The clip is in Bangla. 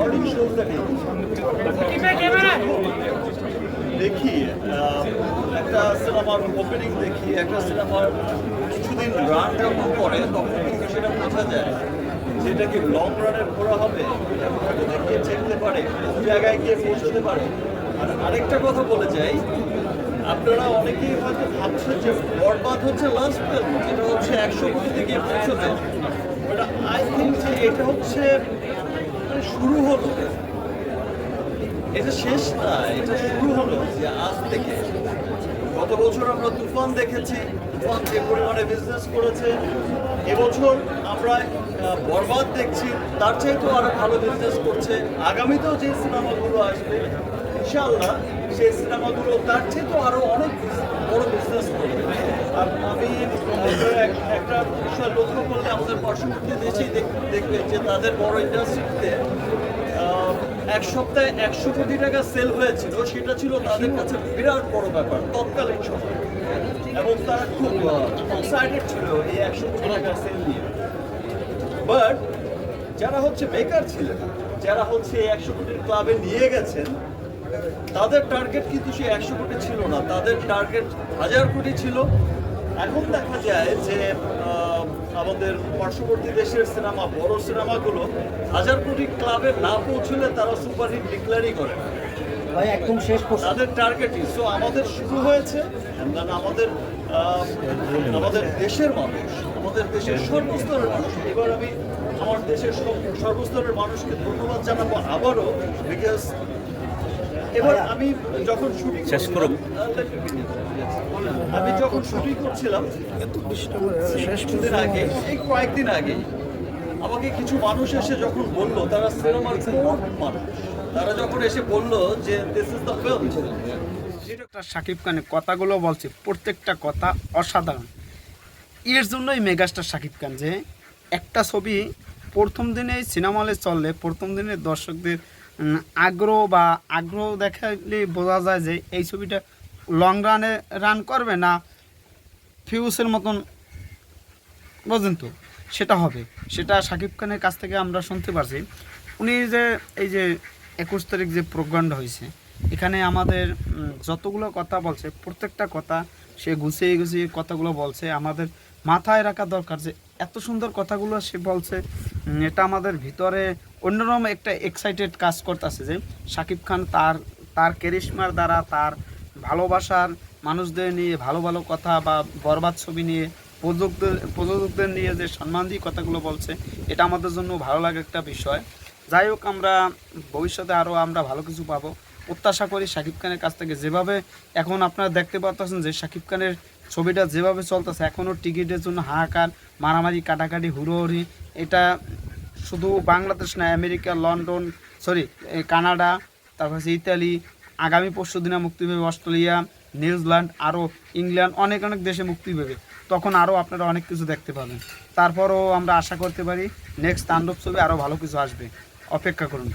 মর্নিং শোটা দেখি, একটা সিনেমার ওপেনিং দেখি, একটা সিনেমার কিছুদিন রান যখন করে তখন কিন্তু সেটা বোঝা যায় যেটা কি লং রানের ঘোরা হবে, দেখিয়ে চেকতে পারে, কোন জায়গায় গিয়ে পৌঁছতে পারে। আর আরেকটা কথা বলে যাই, আপনারা অনেকেই হয়তো ভাবছেন যে বরবাদ হচ্ছে লাস্ট ফিল্ম, যেটা হচ্ছে 100 কোটিতে গিয়ে পৌঁছবে। বাট আই থিঙ্ক যে এটা হচ্ছে শুরু হলো, এটা শেষ না, এটা শুরু হলো। যে আজ থেকে গত বছর আমরা তুফান দেখেছি, তুফান যে পরিমাণে বিজনেস করেছে, এবছর আমরা বরবাদ দেখছি, তার চাইতেও আরো ভালো বিজনেস করছে। আগামীতেও যে সিনেমাগুলো আসবে ইনশাআল্লাহ সেই সিনেমাগুলো তার চাইতেও আরো অনেক বড় বিজনেস করবে। আর আমি একটা বিষয় লক্ষ্য করলে আমাদের পার্শ্ববর্তী দেশেই দেখবে যে তাদের বড় ইন্ডাস্ট্রিতে এক সপ্তাহে 100 কোটি টাকা সেল হয়েছিল, সেটা ছিল তাদের কাছে বিরাট বড় ব্যাপার তৎকালীন সময়, এবং তারা খুব এক্সাইটেড ছিল এই 100 কোটি টাকা সেল নিয়ে। বাট যারা হচ্ছে বেকার ছিলেন, যারা হচ্ছে 100 কোটির ক্লাবে নিয়ে গেছেন, তাদের টার্গেট কিন্তু সে 100 কোটি ছিল না, তাদের টার্গেট 1000 কোটি ছিল। এখন দেখা যায় যে আমাদের পার্শ্ববর্তী দেশের সিনেমা, বড় সিনেমাগুলো 1000 কোটি ক্লাবে না পৌঁছলে তারা সুপারহিট ডিক্লেয়ারই করে না, একদম শেষ তাদের টার্গেটই। সো আমাদের শুরু হয়েছে, আমাদের দেশের মানুষ, আমাদের দেশের সর্বস্তরের মানুষ, এবার আমি আমার দেশের সর্বস্তরের মানুষকে ধন্যবাদ জানাবো আবারও, বিকজ এবার আমি যখন শুটিং করছিলাম কিছুদিন আগে, এই কয়েকদিন আগে আমাকে কিছু মানুষ এসে যখন বললো, তারা সিনেমার কোর মানুষ, তারা যখন এসে বললো যে this is the film. Shakib খানের কথাগুলো বলছে, প্রত্যেকটা কথা অসাধারণ। এর জন্যই মেগাস্টার শাকিব খান, যে একটা ছবি প্রথম দিনে সিনেমা হলে চললে প্রথম দিনে দর্শকদের আগ্রহ দেখালে বোঝা যায় যে এই ছবিটা লং রান করবে না ফিউসের মতন পর্যন্ত সেটা হবে। সেটা শাকিব খানের কাছ থেকে আমরা শুনতে পারছি। উনি যে এই যে 21 তারিখ যে প্রোগ্রামটা হয়েছে, এখানে আমাদের যতগুলো কথা বলছে প্রত্যেকটা কথা সে গুছিয়ে কথাগুলো বলছে, আমাদের মাথায় রাখা দরকার যে এত সুন্দর কথাগুলো সে বলছে। এটা আমাদের ভিতরে অন্যরকম একটা এক্সাইটেড কাজ করতেছে যে শাকিব খান তার ক্যারিশমার দ্বারা, তার ভালোবাসার মানুষদের নিয়ে ভালো ভালো কথা, বা বরবাদ ছবি নিয়ে প্রযোজকদের নিয়ে যে সম্মান দিয়ে কথাগুলো বলছে, এটা আমাদের জন্য ভালো লাগে একটা বিষয়। যাই হোক, আমরা ভবিষ্যতে আরও আমরা ভালো কিছু পাবো প্রত্যাশা করি শাকিব খানের কাছ থেকে। যেভাবে এখন আপনারা দেখতে পাচ্ছেন যে শাকিব খানের ছবিটা যেভাবে চলতেছে, এখনও টিকিটের জন্য হাহাকার, মারামারি, কাটাকাটি, হুড়োহুড়ি। এটা শুধু বাংলাদেশ না, আমেরিকা, লন্ডন, কানাডা, তারপর হচ্ছে ইতালি, আগামী পরশু দিনে মুক্তি পাবে অস্ট্রেলিয়া, নিউজিল্যান্ড, আরও ইংল্যান্ড, অনেক অনেক দেশে মুক্তি পাবে। তখন আরও আপনারা অনেক কিছু দেখতে পাবেন। তারপরও আমরা আশা করতে পারি নেক্সট তাণ্ডব ছবি আরও ভালো কিছু আসবে, অপেক্ষা করুন।